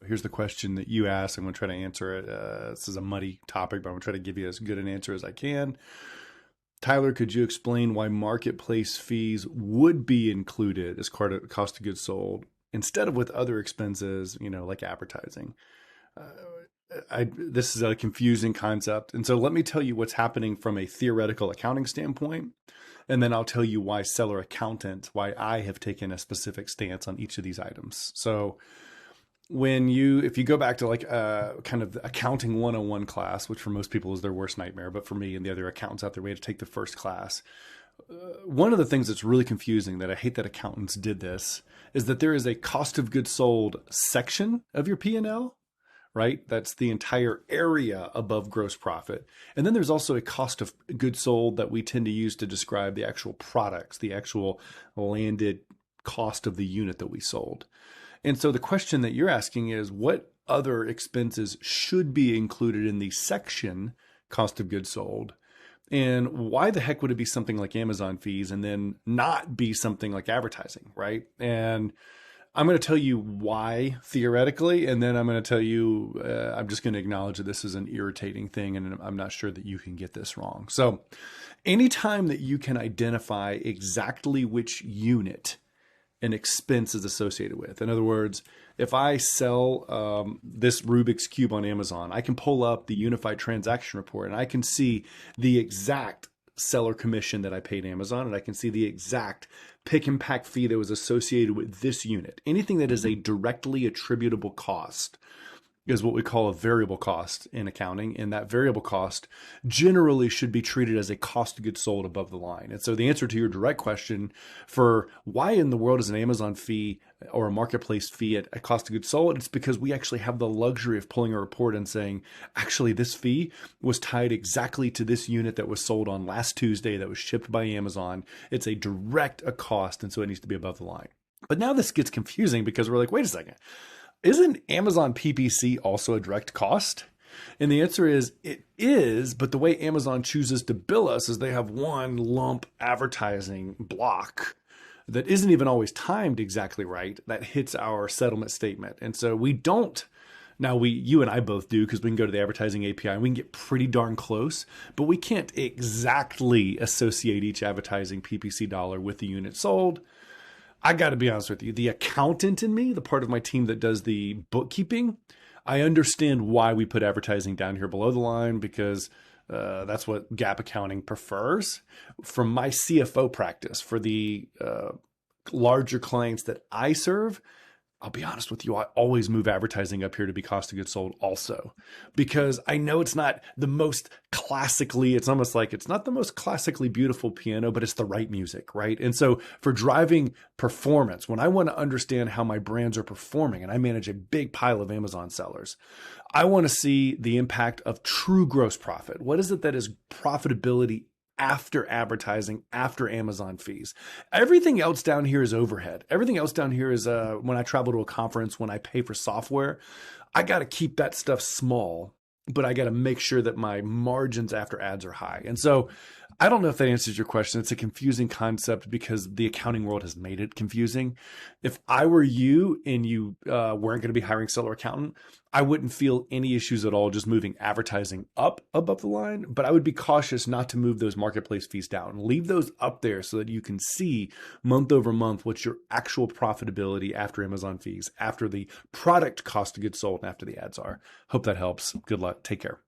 here's the question that you asked. I'm going to try to answer it. This is a muddy topic, but I'm going to try to give you as good an answer as I can. Tyler, could you explain why marketplace fees would be included as part of cost of goods sold instead of with other expenses, like advertising? This is a confusing concept. And so let me tell you what's happening from a theoretical accounting standpoint. And then I'll tell you why seller accountant, why I have taken a specific stance on each of these items. So if you go back to like kind of the accounting 101 class, which for most people is their worst nightmare, but for me and the other accountants out there, we had to take the first class. One of the things that's really confusing, that I hate that accountants did this, is that there is a cost of goods sold section of your P&L, right? That's the entire area above gross profit. And then there's also a cost of goods sold that we tend to use to describe the actual products, the actual landed cost of the unit that we sold. And so the question that you're asking is, what other expenses should be included in the section cost of goods sold? And why the heck would it be something like Amazon fees and then not be something like advertising, right? And I'm going to tell you why theoretically, and then I'm going to tell you, I'm just going to acknowledge that this is an irritating thing, and I'm not sure that you can get this wrong. So anytime that you can identify exactly which unit an expense is associated with. In other words, if I sell this Rubik's Cube on Amazon, I can pull up the unified transaction report and I can see the exact seller commission that I paid Amazon, and I can see the exact pick and pack fee that was associated with this unit. Anything that is a directly attributable cost is what we call a variable cost in accounting. And that variable cost generally should be treated as a cost of goods sold above the line. And so the answer to your direct question for why in the world is an Amazon fee or a marketplace fee at a cost of goods sold, it's because we actually have the luxury of pulling a report and saying, actually, this fee was tied exactly to this unit that was sold on last Tuesday that was shipped by Amazon. It's a direct cost, and so it needs to be above the line. But now this gets confusing because we're like, wait a second. Isn't Amazon PPC also a direct cost? And the answer is it is, but the way Amazon chooses to bill us is they have one lump advertising block that isn't even always timed exactly right that hits our settlement statement. And so we don't, now you and I both do, because we can go to the advertising API and we can get pretty darn close, but we can't exactly associate each advertising PPC dollar with the unit sold. I got to be honest with you, the accountant in me, the part of my team that does the bookkeeping, I understand why we put advertising down here below the line, because that's what GAAP accounting prefers. From my CFO practice, for the larger clients that I serve, I'll be honest with you, I always move advertising up here to be cost of goods sold also, because I know it's not the most classically, it's almost like it's not the most classically beautiful piano, but it's the right music, right? And so for driving performance, when I want to understand how my brands are performing, and I manage a big pile of Amazon sellers, I want to see the impact of true gross profit. What is it that is profitability after advertising, after Amazon fees? Everything else down here is overhead. Everything else down here is when I travel to a conference, when I pay for software, I got to keep that stuff small, but I got to make sure that my margins after ads are high. And so I don't know if that answers your question. It's a confusing concept because the accounting world has made it confusing. If I were you and you weren't going to be hiring seller accountant, I wouldn't feel any issues at all just moving advertising up above the line, but I would be cautious not to move those marketplace fees down. Leave those up there so that you can see month over month what's your actual profitability after Amazon fees, after the product cost of goods sold, and after the ads are. Hope that helps. Good luck. Take care.